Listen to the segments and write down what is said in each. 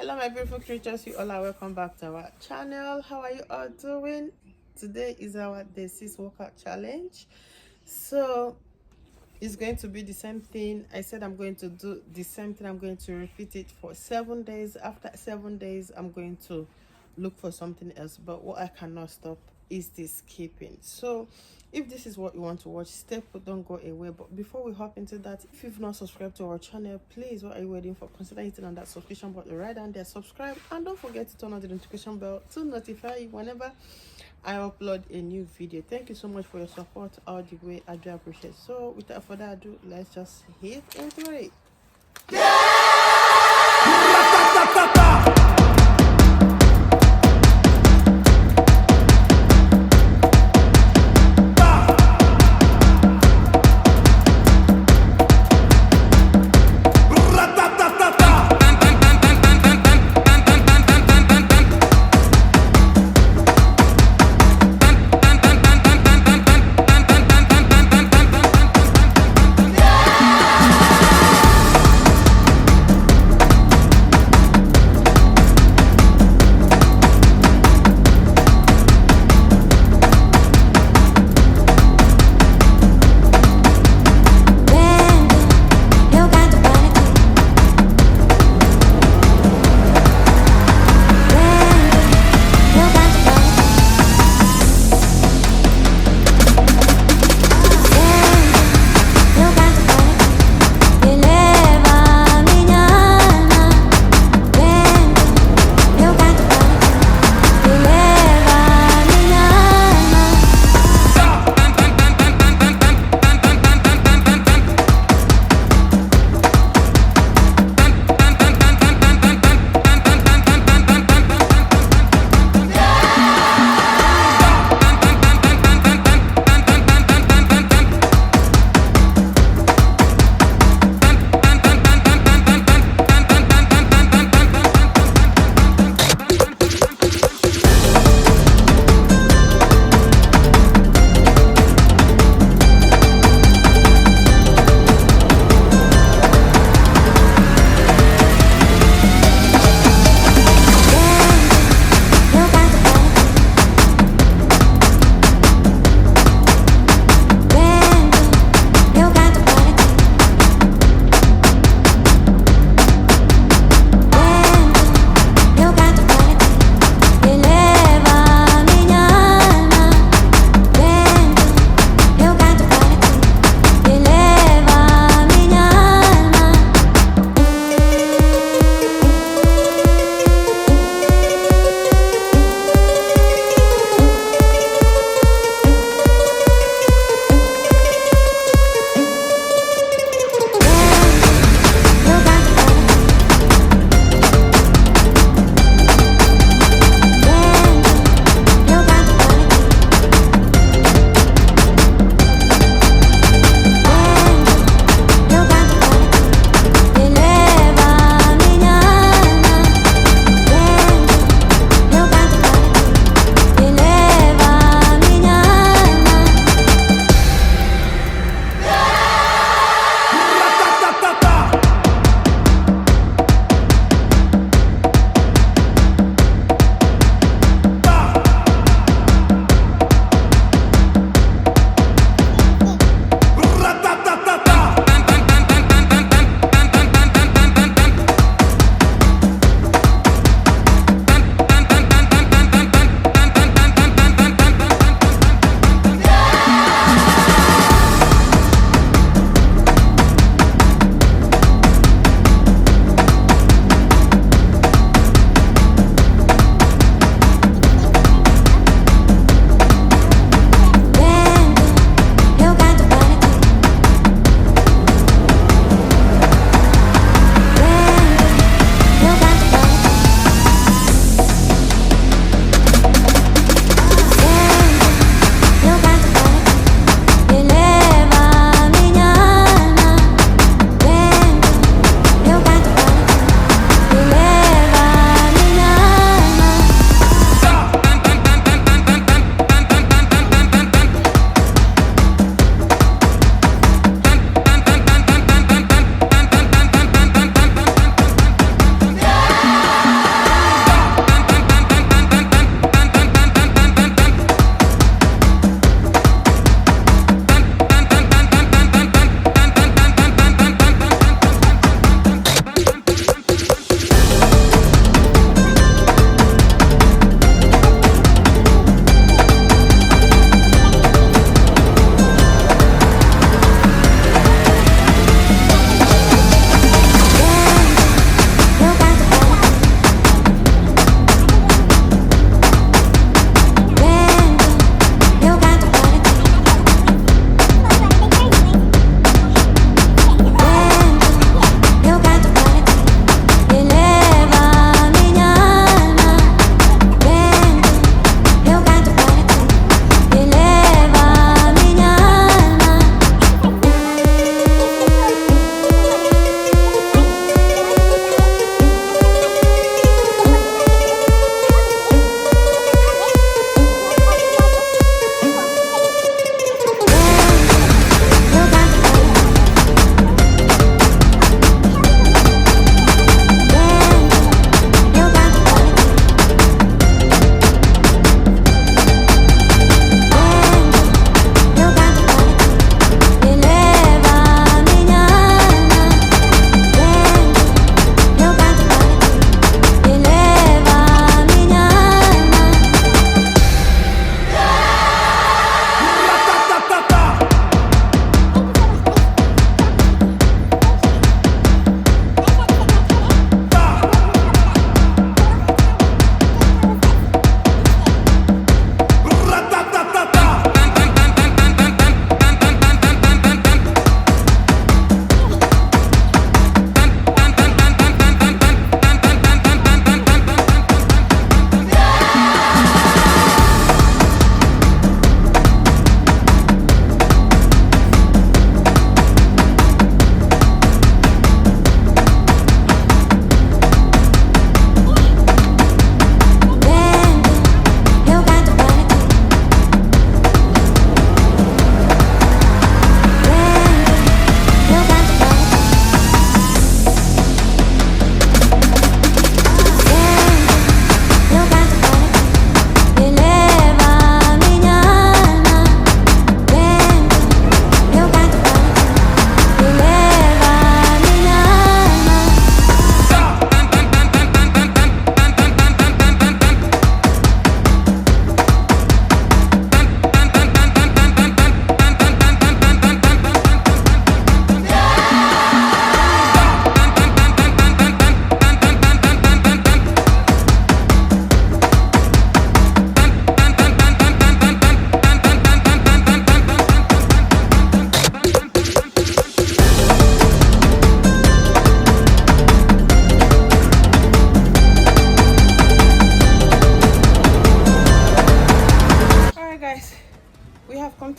Hello my beautiful creatures, you all are welcome back to our channel. How are you all doing? Today is our day 6 workout challenge. So it's going to be the same thing. I said I'm going to do the same thing. I'm going to repeat it for 7 days. After 7 days, I'm going to look for something else, but what I cannot stop is this skipping. So if this is what you want to watch, stay put, don't go away. But before we hop into that, if you've not subscribed to our channel, please, what are you waiting for? Consider hitting on that subscription button right down there, subscribe, and don't forget to turn on the notification bell to notify you whenever I upload a new video. Thank you so much for your support all the way. I do appreciate it. So without further ado, let's just hit into it. Ratata!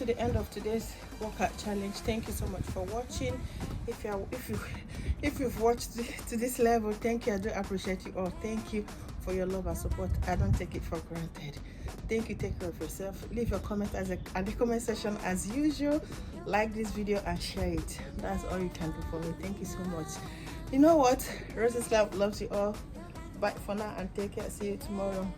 to the end of today's workout challenge. Thank you so much for watching. If you've watched to this level, thank you. I do appreciate you all. Thank you for your love and support. I don't take it for granted. Thank you. Take care of yourself. Leave your comment at the comment section as usual. Like this video and share it. That's all you can do for me. Thank you so much. You know what? RosesGlam loves you all. Bye for now and take care. See you tomorrow.